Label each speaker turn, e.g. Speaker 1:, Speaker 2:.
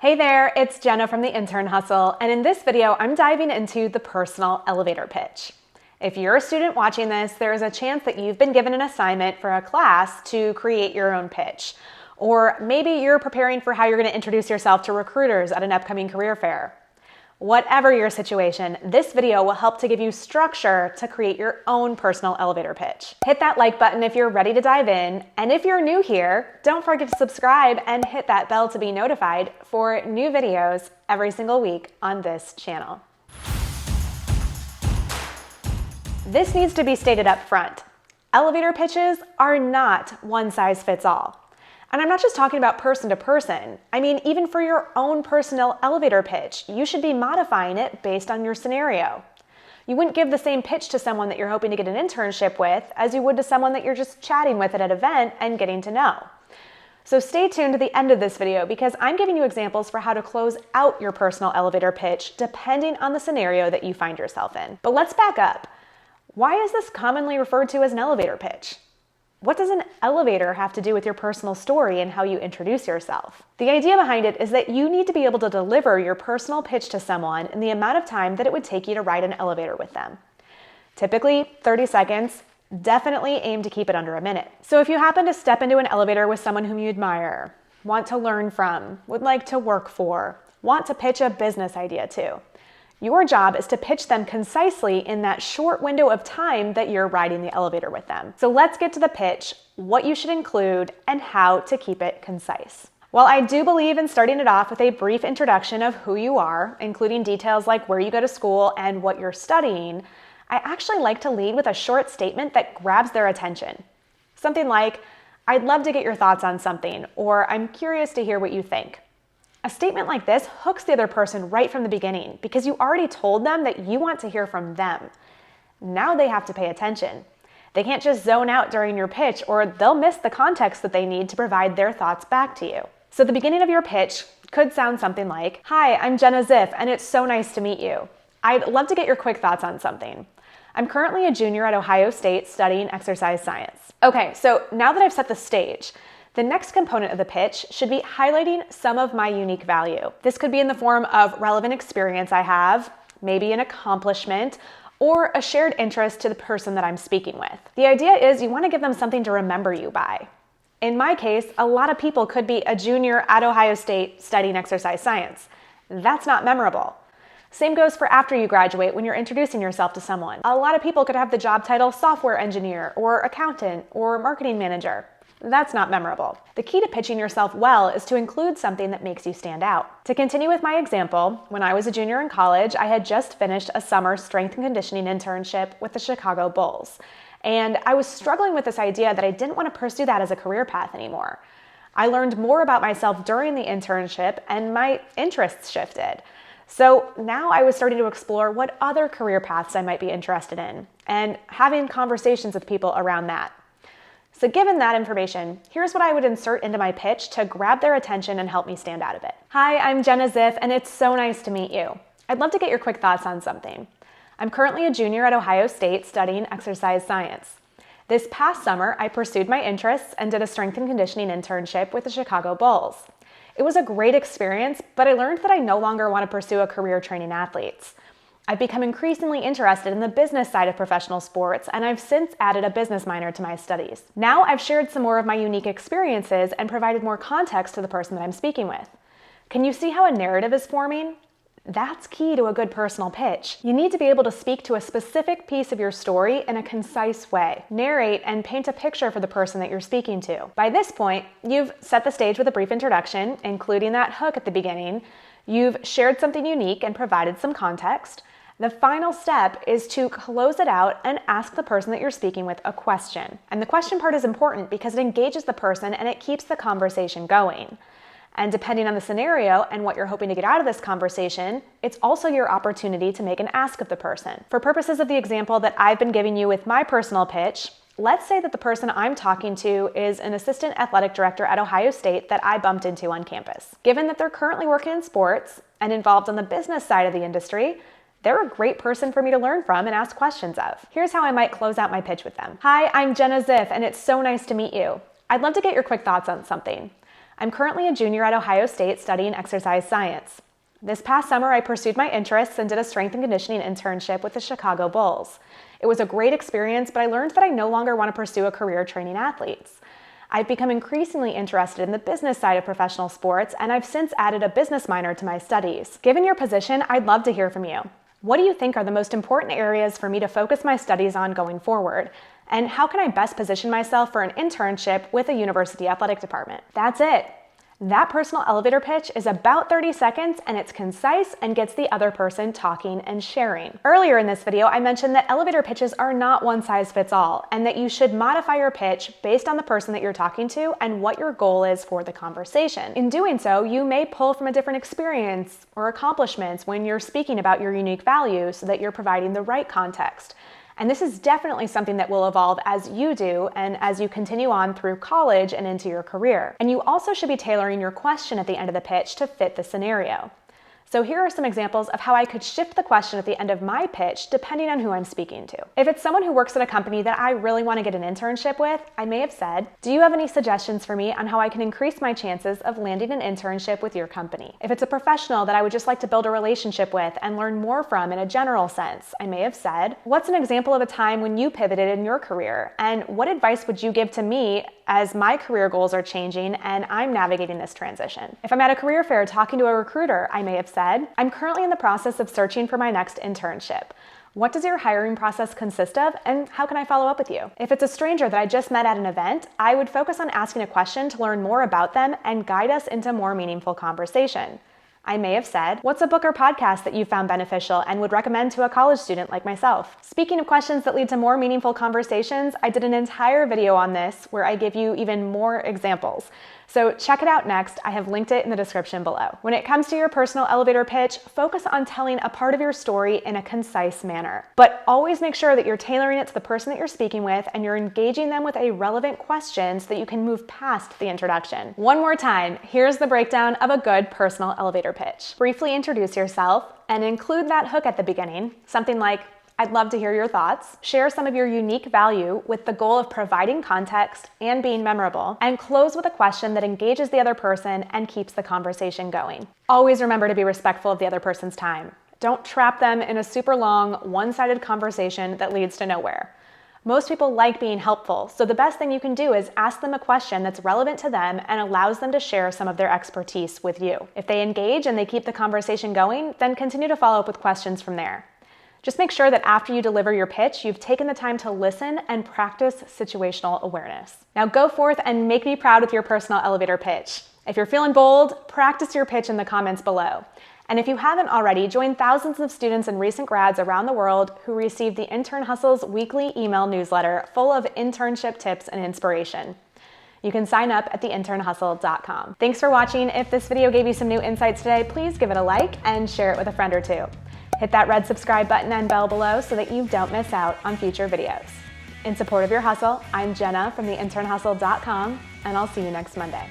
Speaker 1: Hey there, it's Jenna from the Intern Hustle, and in this video, I'm diving into the personal elevator pitch. If you're a student watching this, there is a chance that you've been given an assignment for a class to create your own pitch. Or maybe you're preparing for how you're going to introduce yourself to recruiters at an upcoming career fair. Whatever your situation, this video will help to give you structure to create your own personal elevator pitch. Hit that like button if you're ready to dive in, and if you're new here, don't forget to subscribe and hit that bell to be notified for new videos every single week on this channel. This needs to be stated up front. Elevator pitches are not one size fits all. And I'm not just talking about person to person. I mean, even for your own personal elevator pitch, you should be modifying it based on your scenario. You wouldn't give the same pitch to someone that you're hoping to get an internship with as you would to someone that you're just chatting with at an event and getting to know. So stay tuned to the end of this video because I'm giving you examples for how to close out your personal elevator pitch depending on the scenario that you find yourself in. But let's back up. Why is this commonly referred to as an elevator pitch? What does an elevator have to do with your personal story and how you introduce yourself? The idea behind it is that you need to be able to deliver your personal pitch to someone in the amount of time that it would take you to ride an elevator with them. Typically 30 seconds, definitely aim to keep it under a minute. So if you happen to step into an elevator with someone whom you admire, want to learn from, would like to work for, want to pitch a business idea to, your job is to pitch them concisely in that short window of time that you're riding the elevator with them. So let's get to the pitch, what you should include, and how to keep it concise. While I do believe in starting it off with a brief introduction of who you are, including details like where you go to school and what you're studying, I actually like to lead with a short statement that grabs their attention. Something like, "I'd love to get your thoughts on something," or "I'm curious to hear what you think." A statement like this hooks the other person right from the beginning because you already told them that you want to hear from them. Now they have to pay attention. They can't just zone out during your pitch or they'll miss the context that they need to provide their thoughts back to you. So the beginning of your pitch could sound something like, "Hi, I'm Jenna Ziff, and it's so nice to meet you. I'd love to get your quick thoughts on something. I'm currently a junior at Ohio State studying exercise science." Okay, so now that I've set the stage, the next component of the pitch should be highlighting some of my unique value. This could be in the form of relevant experience I have, maybe an accomplishment, or a shared interest to the person that I'm speaking with. The idea is you want to give them something to remember you by. In my case, a lot of people could be a junior at Ohio State studying exercise science. That's not memorable. Same goes for after you graduate when you're introducing yourself to someone. A lot of people could have the job title software engineer or accountant or marketing manager. That's not memorable. The key to pitching yourself well is to include something that makes you stand out. To continue with my example, when I was a junior in college, I had just finished a summer strength and conditioning internship with the Chicago Bulls. And I was struggling with this idea that I didn't want to pursue that as a career path anymore. I learned more about myself during the internship and my interests shifted. So now I was starting to explore what other career paths I might be interested in and having conversations with people around that. So given that information, here's what I would insert into my pitch to grab their attention and help me stand out a bit. "Hi, I'm Jenna Ziff, and it's so nice to meet you. I'd love to get your quick thoughts on something. I'm currently a junior at Ohio State studying exercise science. This past summer, I pursued my interests and did a strength and conditioning internship with the Chicago Bulls. It was a great experience, but I learned that I no longer want to pursue a career training athletes. I've become increasingly interested in the business side of professional sports, and I've since added a business minor to my studies. Now I've shared some more of my unique experiences and provided more context to the person that I'm speaking with. Can you see how a narrative is forming? That's key to a good personal pitch. You need to be able to speak to a specific piece of your story in a concise way. Narrate and paint a picture for the person that you're speaking to. By this point, you've set the stage with a brief introduction, including that hook at the beginning. You've shared something unique and provided some context. The final step is to close it out and ask the person that you're speaking with a question. And the question part is important because it engages the person and it keeps the conversation going. And depending on the scenario and what you're hoping to get out of this conversation, it's also your opportunity to make an ask of the person. For purposes of the example that I've been giving you with my personal pitch, let's say that the person I'm talking to is an assistant athletic director at Ohio State that I bumped into on campus. Given that they're currently working in sports and involved on the business side of the industry, they're a great person for me to learn from and ask questions of. Here's how I might close out my pitch with them. "Hi, I'm Jenna Ziff, and it's so nice to meet you. I'd love to get your quick thoughts on something. I'm currently a junior at Ohio State studying exercise science. This past summer, I pursued my interests and did a strength and conditioning internship with the Chicago Bulls. It was a great experience, but I learned that I no longer want to pursue a career training athletes. I've become increasingly interested in the business side of professional sports, and I've since added a business minor to my studies. Given your position, I'd love to hear from you. What do you think are the most important areas for me to focus my studies on going forward? And how can I best position myself for an internship with a university athletic department? That's it. That personal elevator pitch is about 30 seconds and it's concise and gets the other person talking and sharing. Earlier in this video, I mentioned that elevator pitches are not one size fits all and that you should modify your pitch based on the person that you're talking to and what your goal is for the conversation. In doing so, you may pull from a different experience or accomplishments when you're speaking about your unique value so that you're providing the right context. And this is definitely something that will evolve as you do and as you continue on through college and into your career. And you also should be tailoring your question at the end of the pitch to fit the scenario. So here are some examples of how I could shift the question at the end of my pitch depending on who I'm speaking to. If it's someone who works at a company that I really want to get an internship with, I may have said, "Do you have any suggestions for me on how I can increase my chances of landing an internship with your company?" If it's a professional that I would just like to build a relationship with and learn more from in a general sense, I may have said, "What's an example of a time when you pivoted in your career? And what advice would you give to me as my career goals are changing and I'm navigating this transition?" If I'm at a career fair talking to a recruiter, I may have said, "I'm currently in the process of searching for my next internship. What does your hiring process consist of and how can I follow up with you?" If it's a stranger that I just met at an event, I would focus on asking a question to learn more about them and guide us into more meaningful conversation. I may have said, "What's a book or podcast that you found beneficial and would recommend to a college student like myself?" Speaking of questions that lead to more meaningful conversations, I did an entire video on this where I give you even more examples. So check it out next. I have linked it in the description below. When it comes to your personal elevator pitch, focus on telling a part of your story in a concise manner. But always make sure that you're tailoring it to the person that you're speaking with and you're engaging them with a relevant question so that you can move past the introduction. One more time, here's the breakdown of a good personal elevator pitch. Briefly introduce yourself and include that hook at the beginning, something like, "I'd love to hear your thoughts." Share some of your unique value with the goal of providing context and being memorable, and close with a question that engages the other person and keeps the conversation going. Always remember to be respectful of the other person's time. Don't trap them in a super long, one-sided conversation that leads to nowhere. Most people like being helpful, so the best thing you can do is ask them a question that's relevant to them and allows them to share some of their expertise with you. If they engage and they keep the conversation going, then continue to follow up with questions from there. Just make sure that after you deliver your pitch, you've taken the time to listen and practice situational awareness. Now go forth and make me proud with your personal elevator pitch. If you're feeling bold, practice your pitch in the comments below. And if you haven't already, join thousands of students and recent grads around the world who receive the Intern Hustle's weekly email newsletter full of internship tips and inspiration. You can sign up at theinternhustle.com. Thanks for watching. If this video gave you some new insights today, please give it a like and share it with a friend or two. Hit that red subscribe button and bell below so that you don't miss out on future videos. In support of your hustle, I'm Jenna from theinternhustle.com, and I'll see you next Monday.